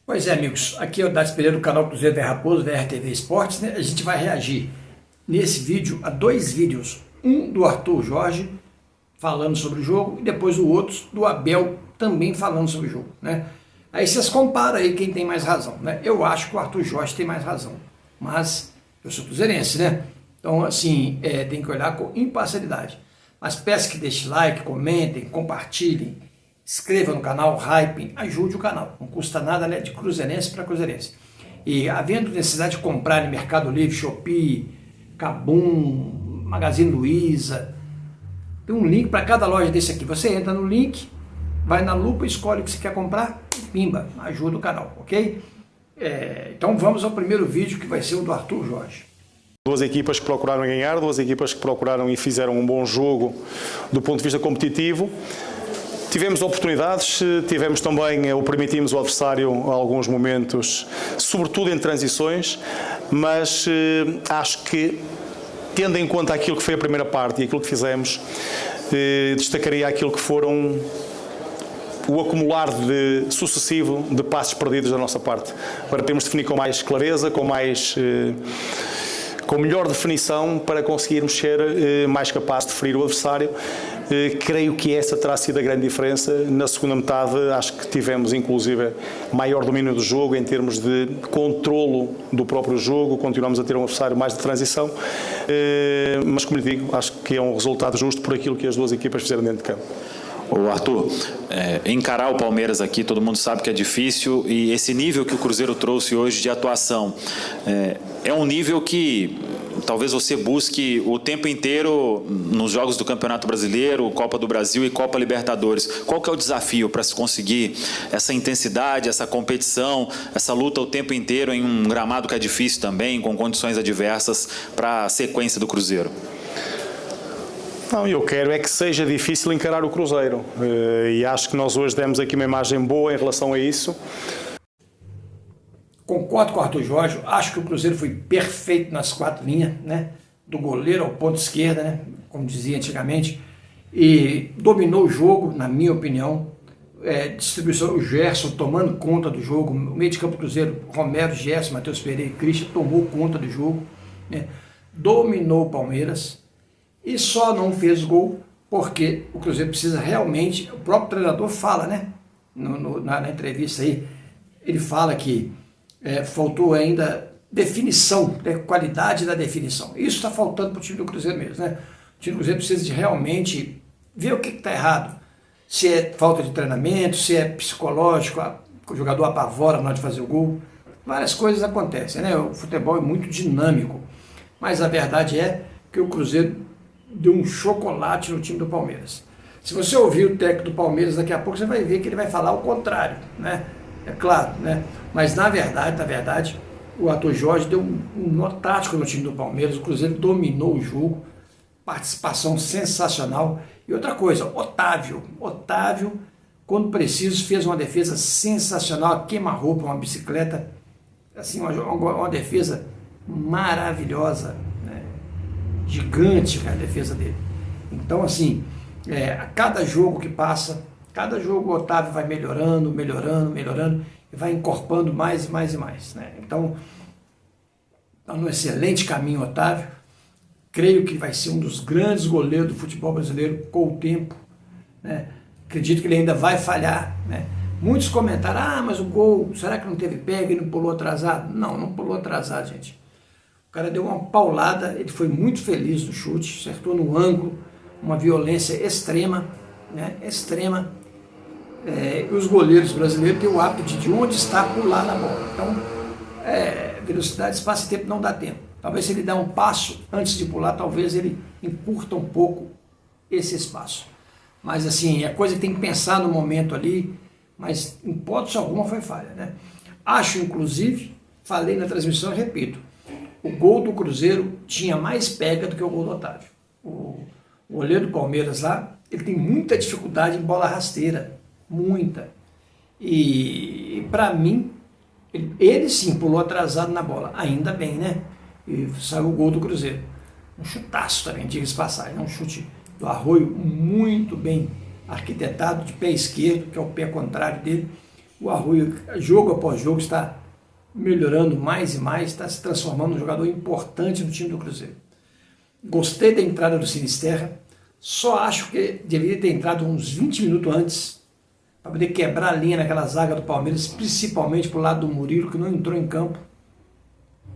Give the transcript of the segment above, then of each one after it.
Pois é, amigos, aqui é o Dades Pereira do canal Cruzeiro da Raposo, VRTV Esportes, né? A gente vai reagir nesse vídeo a dois vídeos, um do Arthur Jorge falando sobre o jogo e depois o outro do Abel também falando sobre o jogo, né? Aí vocês comparam aí quem tem mais razão, né? Eu acho que o Arthur Jorge tem mais razão, mas eu sou cruzeirense, né? Então, assim, tem que olhar com imparcialidade. Mas peço que deixem like, comentem, compartilhem, inscreva no canal, hypem, ajude o canal. Não custa nada, né? De cruzeirense para cruzeirense. E havendo necessidade de comprar no Mercado Livre, Shopee, Kabum, Magazine Luiza, tem um link para cada loja desse aqui. Você entra no link, vai na lupa, escolhe o que você quer comprar, pimba, ajuda o canal, ok? Então vamos ao primeiro vídeo, que vai ser o do Arthur Jorge. Duas equipas que procuraram ganhar, duas equipas que procuraram e fizeram um bom jogo do ponto de vista competitivo. Tivemos oportunidades, tivemos também, ou permitimos o adversário a alguns momentos, sobretudo em transições, mas acho que, tendo em conta aquilo que foi a primeira parte e aquilo que fizemos, destacaria aquilo que foram o acumular sucessivo de passos perdidos da nossa parte. Agora temos de definir com mais clareza, com melhor definição, para conseguirmos ser mais capazes de ferir o adversário. Creio que essa terá sido a grande diferença. Na segunda metade acho que tivemos inclusive maior domínio do jogo em termos de controlo do próprio jogo, continuamos a ter um adversário mais de transição, mas como lhe digo, acho que é um resultado justo por aquilo que as duas equipas fizeram dentro de campo. Ô Arthur, encarar o Palmeiras aqui, todo mundo sabe que é difícil, e esse nível que o Cruzeiro trouxe hoje de atuação é um nível que talvez você busque o tempo inteiro nos jogos do Campeonato Brasileiro, Copa do Brasil e Copa Libertadores. Qual que é o desafio para se conseguir essa intensidade, essa competição, essa luta o tempo inteiro em um gramado que é difícil também, com condições adversas para a sequência do Cruzeiro? Não, eu quero é que seja difícil encarar o Cruzeiro, e acho que nós hoje demos aqui uma imagem boa em relação a isso. Concordo com o Arthur Jorge, acho que o Cruzeiro foi perfeito nas quatro linhas, né? Do goleiro ao ponto esquerda, né? Como dizia antigamente, e dominou o jogo, na minha opinião. Distribuição, o Gerson tomando conta do jogo, o meio de campo do Cruzeiro, Romero, Gerson, Matheus Pereira e Christian tomou conta do jogo, né? Dominou o Palmeiras. E só não fez gol porque o Cruzeiro precisa realmente, o próprio treinador fala, né, na entrevista aí, ele fala que faltou ainda definição, qualidade da definição. Isso está faltando para o time do Cruzeiro mesmo, né? O time do Cruzeiro precisa de realmente ver o que está errado. Se é falta de treinamento, se é psicológico, o jogador apavora na hora de fazer o gol. Várias coisas acontecem, né? O futebol é muito dinâmico, mas a verdade é que o Cruzeiro deu um chocolate no time do Palmeiras. Se você ouvir o técnico do Palmeiras daqui a pouco, você vai ver que ele vai falar o contrário, né? É claro, né? Mas na verdade, o Arthur Jorge deu um nó tático no time do Palmeiras. O Cruzeiro dominou o jogo, participação sensacional. E outra coisa, Otávio, quando preciso, fez uma defesa sensacional, queima-roupa, uma bicicleta, assim, uma defesa maravilhosa, né? Gigante, cara, a defesa dele. Então, assim, a cada jogo que passa, cada jogo o Otávio vai melhorando, e vai encorpando mais e mais e mais, né? Então, está num excelente caminho, Otávio. Creio que vai ser um dos grandes goleiros do futebol brasileiro com o tempo, né? Acredito que ele ainda vai falhar, né? Muitos comentaram, mas o gol, será que não teve pega e não pulou atrasado? Não pulou atrasado, gente. O cara deu uma paulada, ele foi muito feliz no chute, acertou no ângulo, uma violência extrema, né? Extrema. E os goleiros brasileiros têm o hábito de onde está pular na bola. Então, velocidade, espaço e tempo não dá tempo. Talvez se ele der um passo antes de pular, talvez ele encurta um pouco esse espaço. Mas assim, é coisa que tem que pensar no momento ali, mas em hipótese alguma foi falha, né? Acho, inclusive, falei na transmissão e repito, o gol do Cruzeiro tinha mais pega do que o gol do Otávio. O goleiro do Palmeiras lá, ele tem muita dificuldade em bola rasteira, muita. E para mim, ele sim pulou atrasado na bola, ainda bem, né? E saiu o gol do Cruzeiro. Um chutaço também, diga-se de passagem, um chute do Arroio muito bem arquitetado, de pé esquerdo, que é o pé contrário dele, O Arroio, jogo após jogo, está melhorando mais e mais, está se transformando num jogador importante no time do Cruzeiro. Gostei da entrada do Sinisterra, só acho que deveria ter entrado uns 20 minutos antes, para poder quebrar a linha naquela zaga do Palmeiras, principalmente para o lado do Murilo, que não entrou em campo.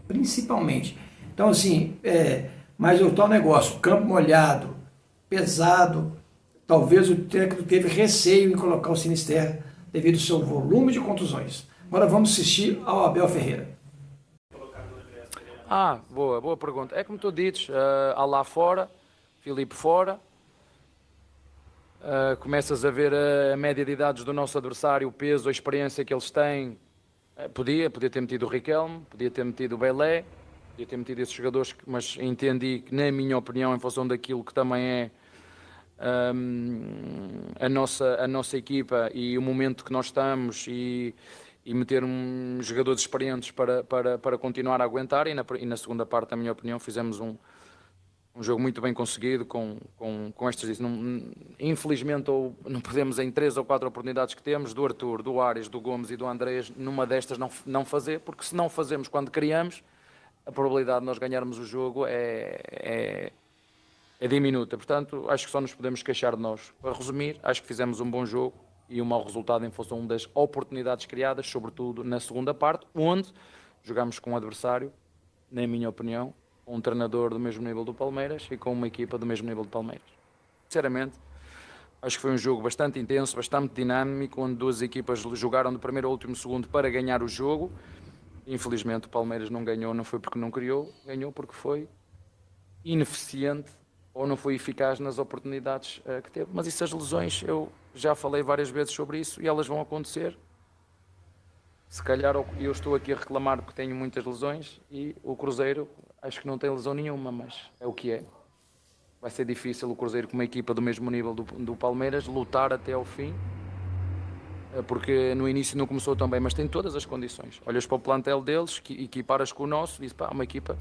Principalmente. Então, assim, mas o tal negócio, campo molhado, pesado, talvez o técnico teve receio em colocar o Sinisterra devido ao seu volume de contusões. Agora vamos assistir ao Abel Ferreira. Boa pergunta. É como tu dizes, há lá fora, Filipe fora, começas a ver a média de idades do nosso adversário, o peso, a experiência que eles têm. Podia ter metido o Riquelme, podia ter metido o Belé, podia ter metido esses jogadores, mas entendi que, na minha opinião, em função daquilo que também é a nossa equipa e o momento que nós estamos e meter jogadores experientes para continuar a aguentar, e na segunda parte, na minha opinião, fizemos um jogo muito bem conseguido com estas. Infelizmente, não podemos, em 3 ou 4 oportunidades que temos, do Arthur, do Ares, do Gomes e do Andrés, numa destas não fazer, porque se não fazemos quando criamos, a probabilidade de nós ganharmos o jogo é diminuta. Portanto, acho que só nos podemos queixar de nós. Para resumir, acho que fizemos um bom jogo e um mau resultado em função das oportunidades criadas, sobretudo na segunda parte, onde jogámos com um adversário, na minha opinião, um treinador do mesmo nível do Palmeiras e com uma equipa do mesmo nível do Palmeiras. Sinceramente, acho que foi um jogo bastante intenso, bastante dinâmico, onde duas equipas jogaram do primeiro ao último segundo para ganhar o jogo. Infelizmente o Palmeiras não ganhou, não foi porque não criou, ganhou porque foi ineficiente ou não foi eficaz nas oportunidades que teve. Mas essas lesões, eu já falei várias vezes sobre isso e elas vão acontecer. Se calhar eu estou aqui a reclamar porque tenho muitas lesões e o Cruzeiro acho que não tem lesão nenhuma, mas é o que é. Vai ser difícil o Cruzeiro, com uma equipa do mesmo nível do Palmeiras, lutar até ao fim, porque no início não começou tão bem, mas tem todas as condições. Olhas para o plantel deles, equiparas com o nosso, diz, uma equipa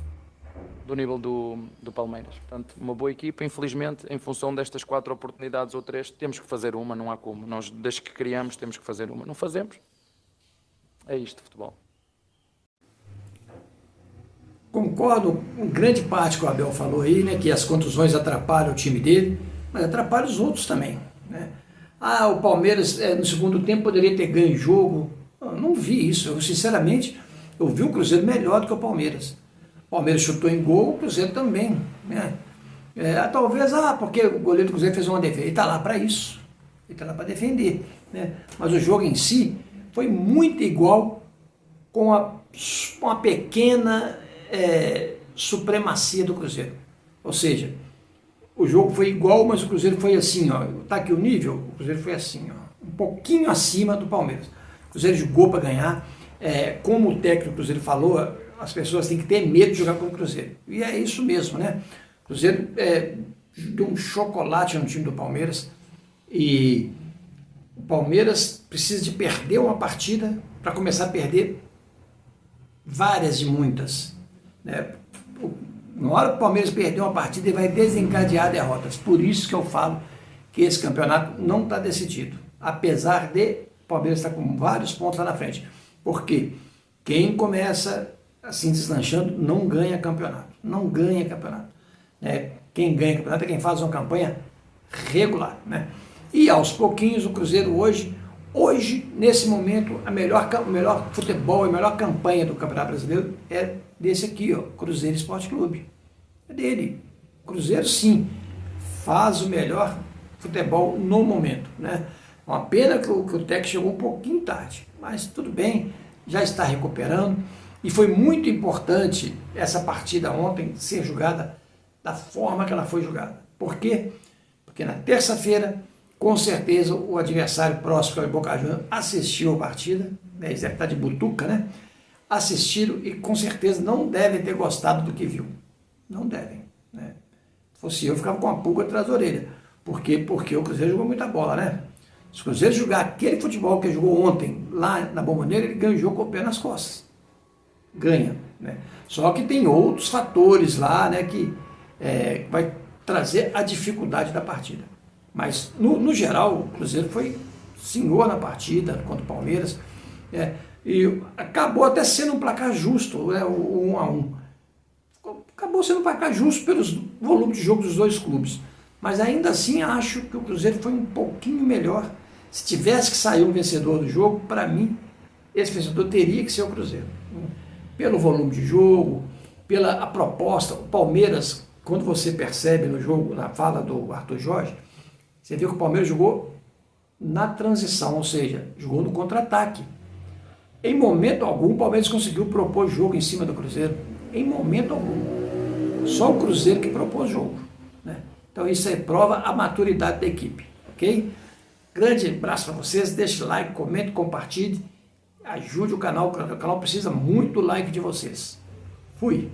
do nível do Palmeiras. Portanto, uma boa equipa. Infelizmente, em função destas 4 oportunidades ou 3, temos que fazer uma, não há como. Nós, desde que criamos, temos que fazer uma. Não fazemos. É isto, futebol. Concordo em grande parte com o Abel falou aí, né, que as contusões atrapalham o time dele, mas atrapalham os outros também, né? O Palmeiras no segundo tempo poderia ter ganho o jogo. Eu não vi isso. Eu, sinceramente, eu vi o Cruzeiro melhor do que o Palmeiras. O Palmeiras chutou em gol, o Cruzeiro também, né? Talvez, porque o goleiro do Cruzeiro fez uma defesa. Ele está lá para isso. Ele está lá para defender, né? Mas o jogo em si foi muito igual, com uma pequena supremacia do Cruzeiro. Ou seja, o jogo foi igual, mas o Cruzeiro foi assim, ó. Tá aqui o nível, o Cruzeiro foi assim, ó, um pouquinho acima do Palmeiras. O Cruzeiro jogou para ganhar. Como o técnico do Cruzeiro falou, as pessoas têm que ter medo de jogar com o Cruzeiro. E é isso mesmo, né? O Cruzeiro deu um chocolate no time do Palmeiras e o Palmeiras precisa de perder uma partida para começar a perder várias e muitas, né? Na hora que o Palmeiras perder uma partida, ele vai desencadear derrotas. Por isso que eu falo que esse campeonato não está decidido. Apesar de o Palmeiras estar com vários pontos lá na frente. Porque quem começa assim deslanchando não ganha campeonato. Não ganha campeonato, né? Quem ganha campeonato é quem faz uma campanha regular, né? E aos pouquinhos o Cruzeiro hoje, nesse momento, o melhor futebol, a melhor campanha do Campeonato Brasileiro é desse aqui, ó, Cruzeiro Esporte Clube. É dele. Cruzeiro, sim, faz o melhor futebol no momento, né? Uma pena que o técnico chegou um pouquinho tarde, mas tudo bem, já está recuperando. E foi muito importante essa partida ontem ser jogada da forma que ela foi jogada. Por quê? Porque na terça-feira, com certeza, o adversário próximo, que é o Boca Juniors, assistiu a partida, né? Eles devem estar de butuca, né? Assistiram e com certeza não devem ter gostado do que viu. Não devem, né? Se fosse eu ficava com a pulga atrás da orelha. Por quê? Porque o Cruzeiro jogou muita bola, né? Se o Cruzeiro jogar aquele futebol que jogou ontem lá na Bombonera, ele ganha o jogo com o pé nas costas. Ganha, né? Só que tem outros fatores lá, né, que vai trazer a dificuldade da partida. Mas, no geral, o Cruzeiro foi senhor na partida contra o Palmeiras. E acabou até sendo um placar justo, né, o 1-1. Acabou sendo um placar justo pelos volumes de jogo dos dois clubes. Mas ainda assim acho que o Cruzeiro foi um pouquinho melhor. Se tivesse que sair um vencedor do jogo, para mim, esse vencedor teria que ser o Cruzeiro. Pelo volume de jogo, pela a proposta. O Palmeiras, quando você percebe no jogo, na fala do Arthur Jorge, você vê que o Palmeiras jogou na transição, ou seja, jogou no contra-ataque. Em momento algum, o Palmeiras conseguiu propor jogo em cima do Cruzeiro. Em momento algum. Só o Cruzeiro que propôs jogo, né? Então isso aí prova a maturidade da equipe, ok? Grande abraço para vocês, deixe like, comente, compartilhe, ajude o canal precisa muito do like de vocês. Fui!